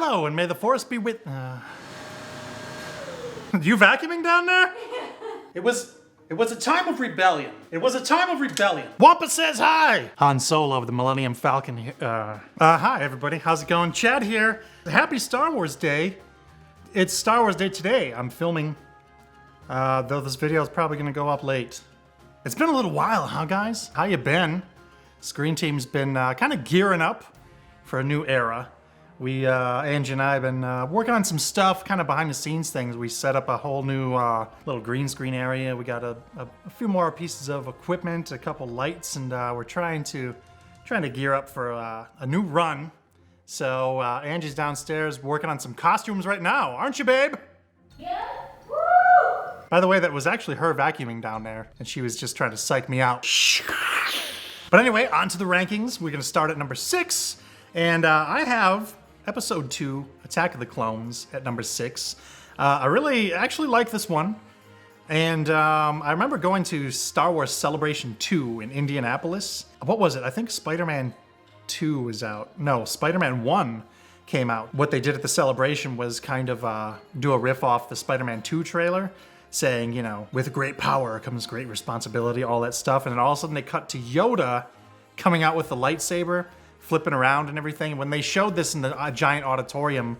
Hello, and may the force be with... You vacuuming down there? It was a time of rebellion. It was a time of rebellion. Wampa says hi! Han Solo of the Millennium Falcon here. Hi everybody, how's it going? Chad here. Happy Star Wars Day. It's Star Wars Day today. I'm filming, though this video is probably gonna go up late. It's been a little while, huh guys? How you been? Screen Team's been kind of gearing up for a new era. We, Angie and I have been working on some stuff, kind of behind the scenes things. We set up a whole new little green screen area. We got a few more pieces of equipment, a couple lights, and we're trying to gear up for a new run. So Angie's downstairs working on some costumes right now, aren't you, babe? Yeah. Woo! By the way, that was actually her vacuuming down there, and she was just trying to psych me out. But anyway, on to the rankings. We're gonna start at number 6, and I have Episode 2, Attack of the Clones, at number 6. I really actually like this one. And I remember going to Star Wars Celebration 2 in Indianapolis. What was it? I think Spider-Man 2 was out. No, Spider-Man 1 came out. What they did at the celebration was kind of do a riff off the Spider-Man 2 trailer, saying, you know, with great power comes great responsibility, all that stuff. And then all of a sudden they cut to Yoda coming out with the lightsaber, flipping around and everything. When they showed this in the giant auditorium,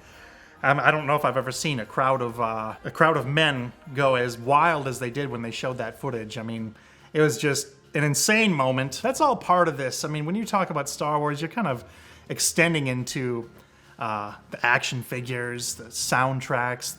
I don't know if I've ever seen a crowd of men go as wild as they did when they showed that footage. I mean, it was just an insane moment. That's all part of this. I mean, when you talk about Star Wars, you're kind of extending into the action figures, the soundtracks,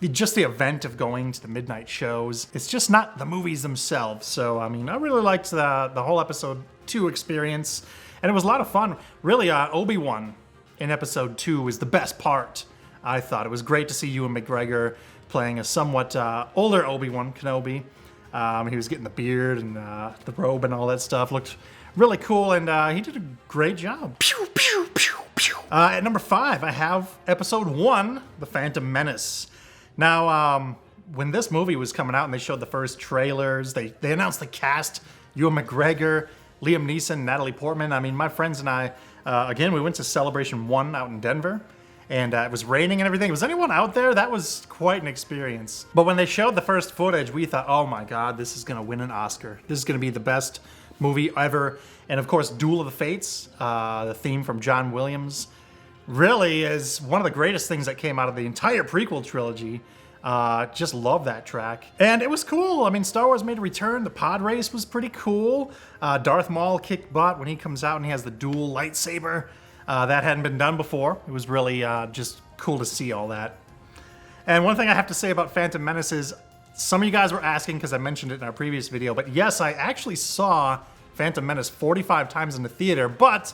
just the event of going to the midnight shows. It's just not the movies themselves. So, I mean, I really liked the whole Episode 2 experience. And it was a lot of fun. Really, Obi-Wan in Episode 2 was the best part, I thought. It was great to see Ewan McGregor playing a somewhat older Obi-Wan Kenobi. He was getting the beard and the robe and all that stuff. Looked really cool, and he did a great job. Pew, pew, pew, pew. At number 5, I have Episode 1, The Phantom Menace. Now, when this movie was coming out and they showed the first trailers, they announced the cast, Ewan McGregor, Liam Neeson, Natalie Portman. I mean, my friends and I, again, we went to Celebration 1 out in Denver, and it was raining and everything. Was anyone out there? That was quite an experience. But when they showed the first footage, we thought, oh my God, this is gonna win an Oscar. This is gonna be the best movie ever. And of course, Duel of the Fates, the theme from John Williams, really is one of the greatest things that came out of the entire prequel trilogy. Just love that track. And it was cool. I mean, Star Wars made a return. The pod race was pretty cool. Darth Maul kicked butt when he comes out and he has the dual lightsaber. That hadn't been done before. It was really just cool to see all that. And one thing I have to say about Phantom Menace is, some of you guys were asking because I mentioned it in our previous video, but yes, I actually saw Phantom Menace 45 times in the theater, but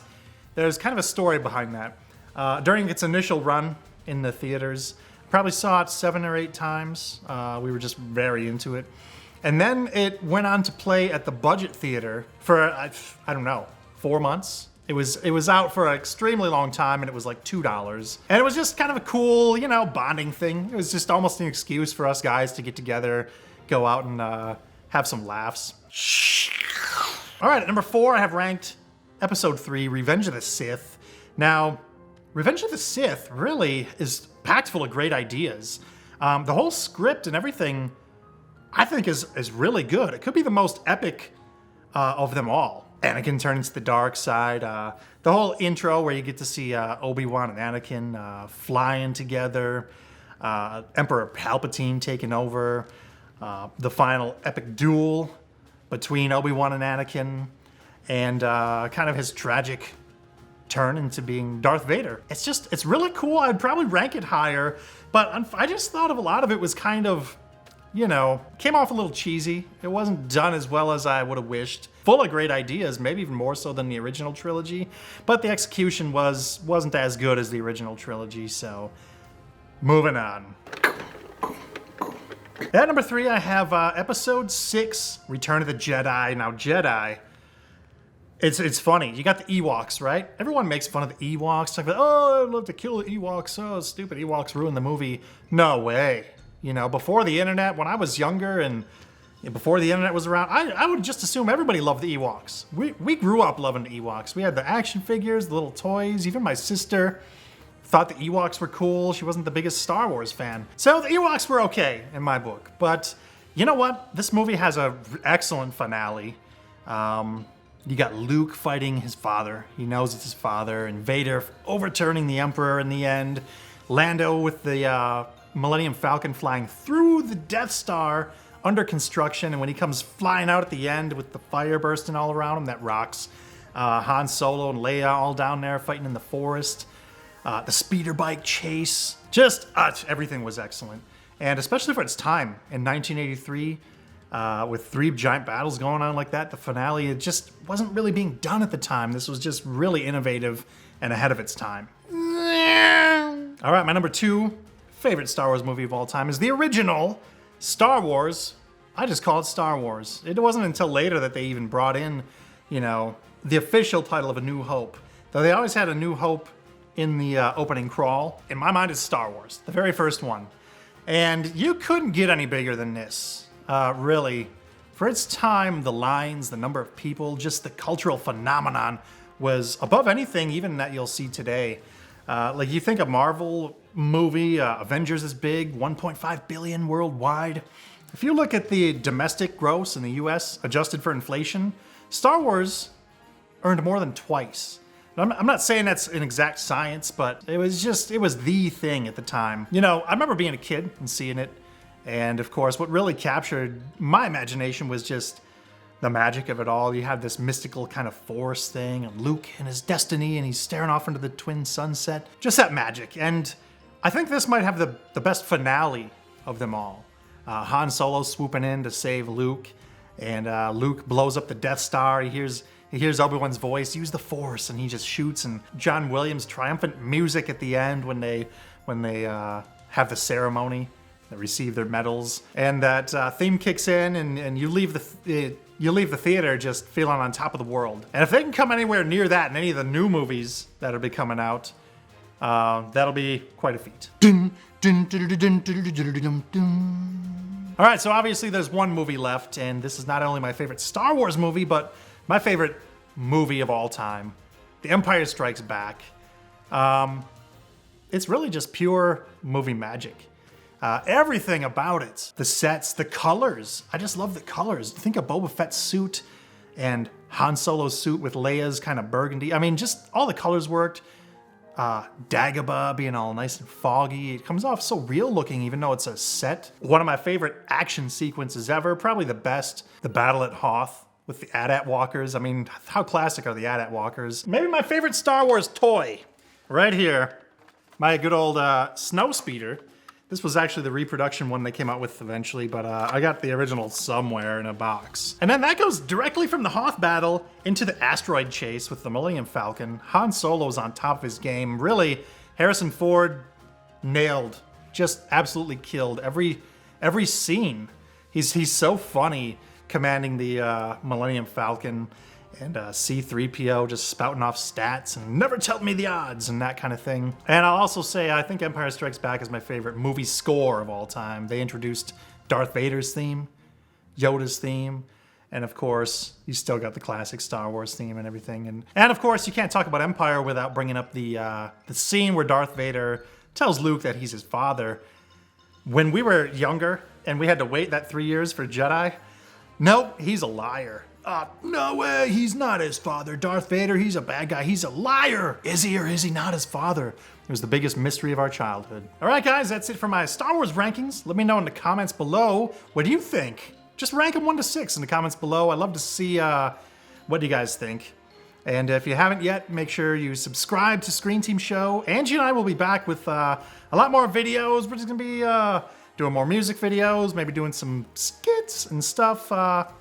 there's kind of a story behind that. During its initial run in the theaters, probably saw it 7 or 8 times. We were just very into it. And then it went on to play at the Budget Theater for, I don't know, 4 months. It was out for an extremely long time, and it was like $2. And it was just kind of a cool, you know, bonding thing. It was just almost an excuse for us guys to get together, go out and have some laughs. All right, at number 4, I have ranked Episode 3, Revenge of the Sith. Now, Revenge of the Sith really is packed full of great ideas. The whole script and everything, I think, is really good. It could be the most epic of them all. Anakin turns to the dark side. The whole intro where you get to see Obi-Wan and Anakin flying together. Emperor Palpatine taking over. The final epic duel between Obi-Wan and Anakin. And kind of his tragic turn into being Darth Vader. It's really cool. I'd probably rank it higher, but I just thought of a lot of it was kind of, you know, came off a little cheesy. It wasn't done as well as I would have wished. Full of great ideas, maybe even more so than the original trilogy, but the execution wasn't as good as the original trilogy, so moving on. At number 3, I have Episode 6, Return of the Jedi. Now, Jedi, It's funny. You got the Ewoks, right? Everyone makes fun of the Ewoks. Like, oh, I'd love to kill the Ewoks. Oh, stupid Ewoks ruined the movie. No way. You know, before the internet, when I was younger and before the internet was around, I would just assume everybody loved the Ewoks. We grew up loving the Ewoks. We had the action figures, the little toys. Even my sister thought the Ewoks were cool. She wasn't the biggest Star Wars fan. So the Ewoks were okay in my book. But you know what? This movie has an excellent finale. You got Luke fighting his father. He knows it's his father. And Vader overturning the Emperor in the end. Lando with the Millennium Falcon flying through the Death Star under construction. And when he comes flying out at the end with the fire bursting all around him, that rocks. Han Solo and Leia all down there fighting in the forest. The speeder bike chase. Just everything was excellent. And especially for its time in 1983. With 3 giant battles going on like that, the finale, it just wasn't really being done at the time. This was just really innovative and ahead of its time. All right, my number 2 favorite Star Wars movie of all time is the original Star Wars. I just call it Star Wars. It wasn't until later that they even brought in, you know, the official title of A New Hope. Though they always had A New Hope in the opening crawl. In my mind, it's Star Wars, the very first one. And you couldn't get any bigger than this. Really, for its time, the lines, the number of people, just the cultural phenomenon was above anything even that you'll see today. Like you think a Marvel movie, Avengers is big, 1.5 billion worldwide. If you look at the domestic gross in the US, adjusted for inflation, Star Wars earned more than twice. I'm not saying that's an exact science, but it was the thing at the time. You know, I remember being a kid and seeing it. And of course, what really captured my imagination was just the magic of it all. You had this mystical kind of force thing, and Luke and his destiny, and he's staring off into the twin sunset. Just that magic. And I think this might have the best finale of them all. Han Solo swooping in to save Luke, and Luke blows up the Death Star. He hears Obi-Wan's voice, use the Force, and he just shoots. And John Williams' triumphant music at the end when they have the ceremony. Receive their medals, and that theme kicks in, and you leave the theater just feeling on top of the world. And if they can come anywhere near that in any of the new movies that'll be coming out, that'll be quite a feat. All right, so obviously there's one movie left, and this is not only my favorite Star Wars movie, but my favorite movie of all time, The Empire Strikes Back. It's really just pure movie magic. Everything about it. The sets, the colors. I just love the colors. Think of Boba Fett's suit and Han Solo's suit with Leia's kind of burgundy. I mean, just all the colors worked. Dagobah being all nice and foggy. It comes off so real looking even though it's a set. One of my favorite action sequences ever. Probably the best. The battle at Hoth with the AT-AT walkers. I mean, how classic are the AT-AT walkers? Maybe my favorite Star Wars toy. Right here. My good old snow speeder. This was actually the reproduction one they came out with eventually, but I got the original somewhere in a box. And then that goes directly from the Hoth battle into the asteroid chase with the Millennium Falcon. Han Solo's on top of his game. Really, Harrison Ford nailed, just absolutely killed every scene. He's so funny commanding the Millennium Falcon. And C-3PO just spouting off stats and never tell me the odds and that kind of thing. And I'll also say I think Empire Strikes Back is my favorite movie score of all time. They introduced Darth Vader's theme, Yoda's theme, and of course, you still got the classic Star Wars theme and everything. And of course, you can't talk about Empire without bringing up the scene where Darth Vader tells Luke that he's his father. When we were younger and we had to wait that 3 years for Jedi, nope, he's a liar. No way, he's not his father. Darth Vader, he's a bad guy. He's a liar. Is he or is he not his father? It was the biggest mystery of our childhood. All right, guys, that's it for my Star Wars rankings. Let me know in the comments below. What do you think? Just rank them 1 to 6 in the comments below. I'd love to see what you guys think. And if you haven't yet, make sure you subscribe to Screen Team Show. Angie and I will be back with a lot more videos. We're just going to be doing more music videos, maybe doing some skits and stuff.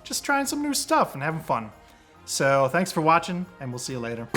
Just trying some new stuff and having fun. So thanks for watching, and we'll see you later.